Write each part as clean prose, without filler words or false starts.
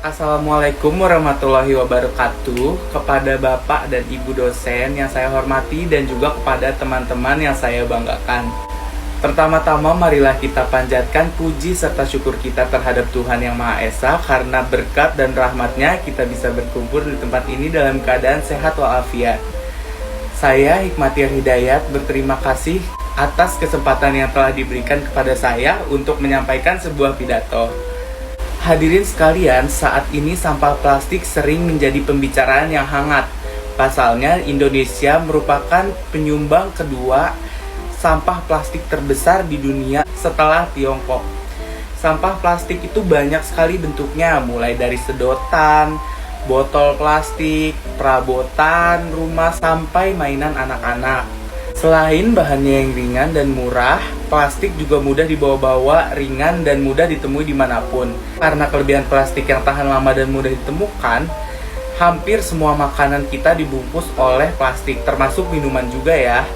Assalamualaikum warahmatullahi wabarakatuh. Kepada Bapak dan Ibu dosen yang saya hormati dan juga kepada teman-teman yang saya banggakan. Pertama-tama marilah kita panjatkan puji serta syukur kita terhadap Tuhan Yang Maha Esa, karena berkat dan rahmat-Nya kita bisa berkumpul di tempat ini dalam keadaan sehat walafiat. Saya Hikmatir Hidayat berterima kasih atas kesempatan yang telah diberikan kepada saya untuk menyampaikan sebuah pidato. Hadirin sekalian, saat ini sampah plastik sering menjadi pembicaraan yang hangat. Pasalnya, Indonesia merupakan penyumbang kedua sampah plastik terbesar di dunia setelah Tiongkok. Sampah plastik itu banyak sekali bentuknya, mulai dari sedotan, botol plastik, perabotan rumah, sampai mainan anak-anak. Selain bahannya yang ringan dan murah, plastik juga mudah dibawa-bawa, ringan dan mudah ditemui dimanapun. Karena kelebihan plastik yang tahan lama dan mudah ditemukan, hampir semua makanan kita dibungkus oleh plastik, termasuk minuman juga ya.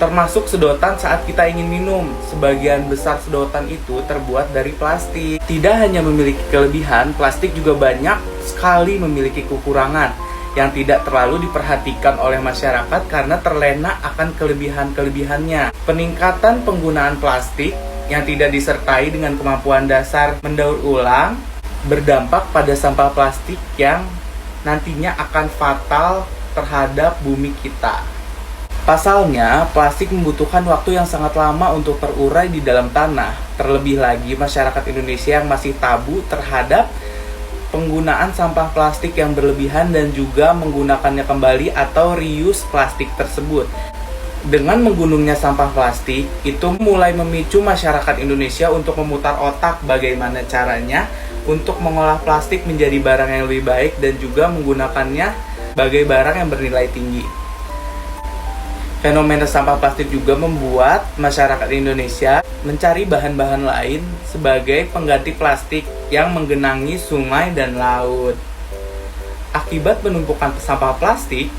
Termasuk sedotan saat kita ingin minum. Sebagian besar sedotan itu terbuat dari plastik. Tidak hanya memiliki kelebihan, plastik juga banyak sekali memiliki kekurangan yang tidak terlalu diperhatikan oleh masyarakat karena terlena akan kelebihan-kelebihannya. Peningkatan penggunaan plastik yang tidak disertai dengan kemampuan dasar mendaur ulang berdampak pada sampah plastik yang nantinya akan fatal terhadap bumi kita. Pasalnya, plastik membutuhkan waktu yang sangat lama untuk terurai di dalam tanah. Terlebih lagi, masyarakat Indonesia yang masih tabu terhadap penggunaan sampah plastik yang berlebihan dan juga menggunakannya kembali atau reuse plastik tersebut. Dengan menggunungnya sampah plastik, itu mulai memicu masyarakat Indonesia untuk memutar otak bagaimana caranya untuk mengolah plastik menjadi barang yang lebih baik dan juga menggunakannya sebagai barang yang bernilai tinggi. Fenomena sampah plastik juga membuat masyarakat Indonesia mencari bahan-bahan lain sebagai pengganti plastik yang menggenangi sungai dan laut. Akibat penumpukan sampah plastik,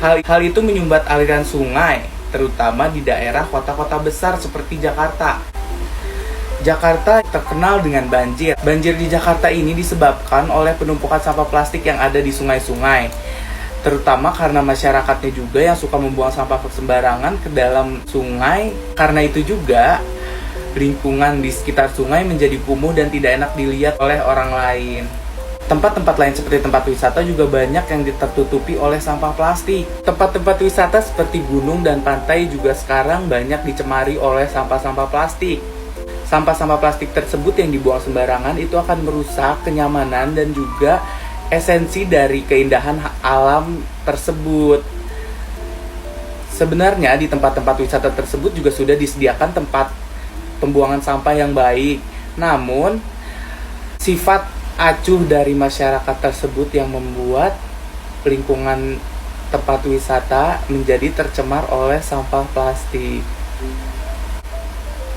hal itu menyumbat aliran sungai, terutama di daerah kota-kota besar seperti Jakarta. Jakarta terkenal dengan banjir. Banjir di Jakarta ini disebabkan oleh penumpukan sampah plastik yang ada di sungai-sungai. Terutama karena masyarakatnya juga yang suka membuang sampah sembarangan ke dalam sungai. Karena itu juga lingkungan di sekitar sungai menjadi kumuh dan tidak enak dilihat oleh orang lain. Tempat-tempat lain seperti tempat wisata juga banyak yang tertutupi oleh sampah plastik. Tempat-tempat wisata seperti gunung dan pantai juga sekarang banyak dicemari oleh sampah-sampah plastik. Sampah-sampah plastik tersebut yang dibuang sembarangan itu akan merusak kenyamanan dan juga esensi dari keindahan alam tersebut. Sebenarnya di tempat-tempat wisata tersebut juga sudah disediakan tempat pembuangan sampah yang baik. Namun, sifat acuh dari masyarakat tersebut yang membuat lingkungan tempat wisata menjadi tercemar oleh sampah plastik.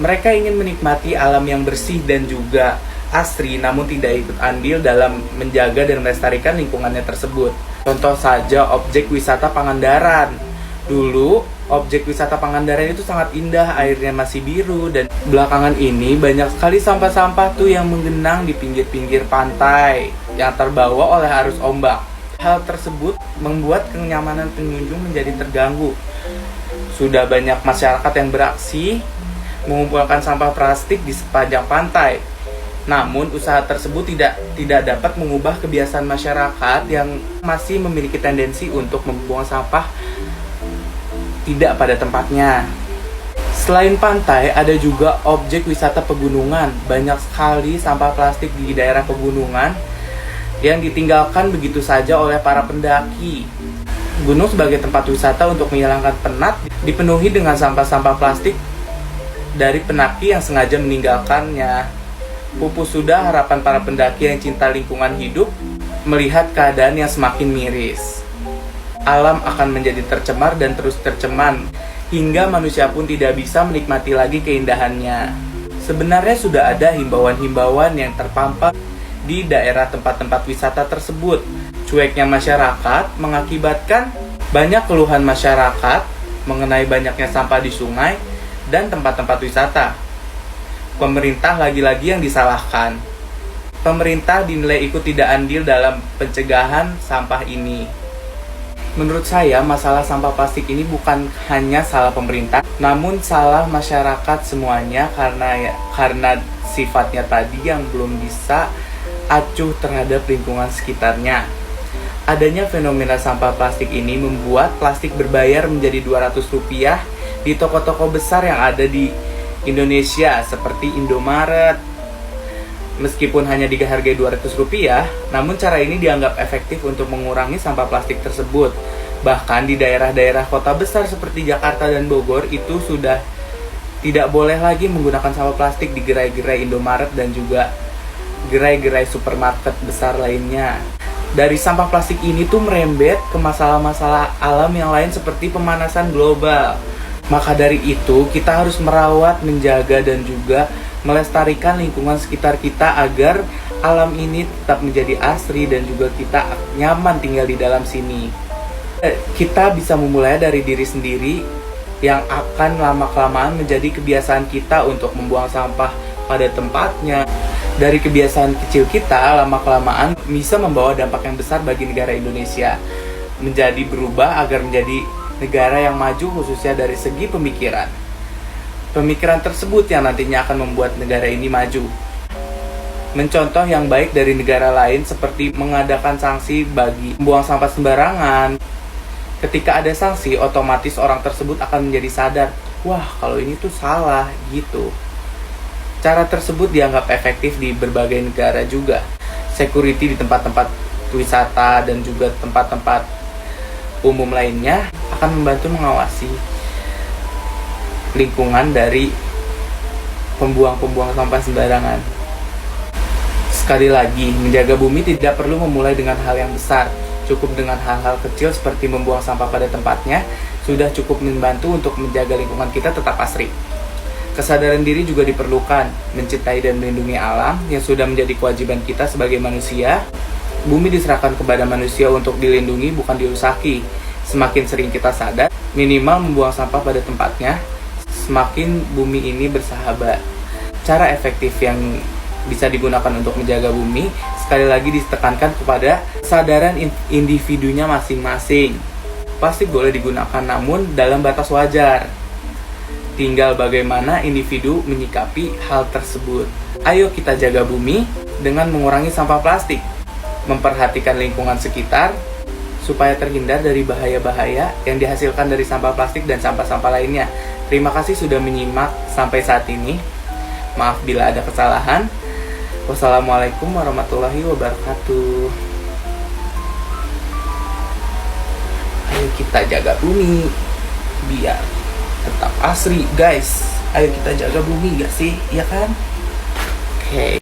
Mereka ingin menikmati alam yang bersih dan juga asri, namun tidak ikut andil dalam menjaga dan melestarikan lingkungannya tersebut. Contoh saja objek wisata Pangandaran. Dulu, objek wisata Pangandaran itu sangat indah, airnya masih biru, dan belakangan ini banyak sekali sampah-sampah tuh yang menggenang di pinggir-pinggir pantai yang terbawa oleh arus ombak. Hal tersebut membuat kenyamanan pengunjung menjadi terganggu. Sudah banyak masyarakat yang beraksi mengumpulkan sampah plastik di sepanjang pantai. Namun, usaha tersebut tidak dapat mengubah kebiasaan masyarakat yang masih memiliki tendensi untuk membuang sampah tidak pada tempatnya. Selain pantai, ada juga objek wisata pegunungan. Banyak sekali sampah plastik di daerah pegunungan yang ditinggalkan begitu saja oleh para pendaki. Gunung sebagai tempat wisata untuk menghilangkan penat dipenuhi dengan sampah-sampah plastik dari pendaki yang sengaja meninggalkannya. Pupus sudah harapan para pendaki yang cinta lingkungan hidup melihat keadaan yang semakin miris. Alam akan menjadi tercemar dan terus tercemar, hingga manusia pun tidak bisa menikmati lagi keindahannya. Sebenarnya sudah ada himbauan-himbauan yang terpampang di daerah tempat-tempat wisata tersebut. Cueknya masyarakat mengakibatkan banyak keluhan masyarakat mengenai banyaknya sampah di sungai dan tempat-tempat wisata. Pemerintah lagi-lagi yang disalahkan. pemerintah dinilai ikut tidak andil dalam pencegahan sampah ini. Menurut saya, masalah sampah plastik ini bukan hanya salah pemerintah, namun salah masyarakat semuanya karena sifatnya tadi yang belum bisa acuh terhadap lingkungan sekitarnya. Adanya fenomena sampah plastik ini membuat plastik berbayar menjadi Rp200 di toko-toko besar yang ada di Indonesia seperti Indomaret. Meskipun hanya dihargai Rp200, namun cara ini dianggap efektif untuk mengurangi sampah plastik tersebut. Bahkan di daerah-daerah kota besar seperti Jakarta dan Bogor itu sudah tidak boleh lagi menggunakan sampah plastik di gerai-gerai Indomaret dan juga gerai-gerai supermarket besar lainnya. Dari sampah plastik ini tuh merembet ke masalah-masalah alam yang lain seperti pemanasan global. Maka dari itu kita harus merawat, menjaga dan juga melestarikan lingkungan sekitar kita agar alam ini tetap menjadi asri dan juga kita nyaman tinggal di dalam sini. Kita bisa memulai dari diri sendiri yang akan lama-kelamaan menjadi kebiasaan kita untuk membuang sampah pada tempatnya. Dari kebiasaan kecil kita, lama-kelamaan bisa membawa dampak yang besar bagi negara Indonesia. Menjadi berubah agar menjadi negara yang maju khususnya dari segi pemikiran. Pemikiran tersebut yang nantinya akan membuat negara ini maju. Mencontoh yang baik dari negara lain seperti mengadakan sanksi bagi membuang sampah sembarangan. Ketika ada sanksi, otomatis orang tersebut akan menjadi sadar, wah kalau ini tuh salah gitu. Cara tersebut dianggap efektif di berbagai negara juga. Security di tempat-tempat wisata dan juga tempat-tempat umum lainnya akan membantu mengawasi lingkungan dari pembuang-pembuang sampah sembarangan. Sekali lagi, menjaga bumi tidak perlu memulai dengan hal yang besar. Cukup dengan hal-hal kecil seperti membuang sampah pada tempatnya, sudah cukup membantu untuk menjaga lingkungan kita tetap asri. Kesadaran diri juga diperlukan, mencintai dan melindungi alam yang sudah menjadi kewajiban kita sebagai manusia. Bumi diserahkan kepada manusia untuk dilindungi, bukan dirusaki. Semakin sering kita sadar, minimal membuang sampah pada tempatnya, semakin bumi ini bersahabat. Cara efektif yang bisa digunakan untuk menjaga bumi sekali lagi ditekankan kepada kesadaran individunya masing-masing. Plastik boleh digunakan namun dalam batas wajar. Tinggal bagaimana individu menyikapi hal tersebut. Ayo kita jaga bumi dengan mengurangi sampah plastik, memperhatikan lingkungan sekitar supaya terhindar dari bahaya-bahaya yang dihasilkan dari sampah plastik dan sampah-sampah lainnya. Terima kasih sudah menyimak sampai saat ini. Maaf bila ada kesalahan. Wassalamualaikum warahmatullahi wabarakatuh. Ayo kita jaga bumi biar tetap asri, guys. Ayo kita jaga bumi, gak sih? Iya kan? Oke.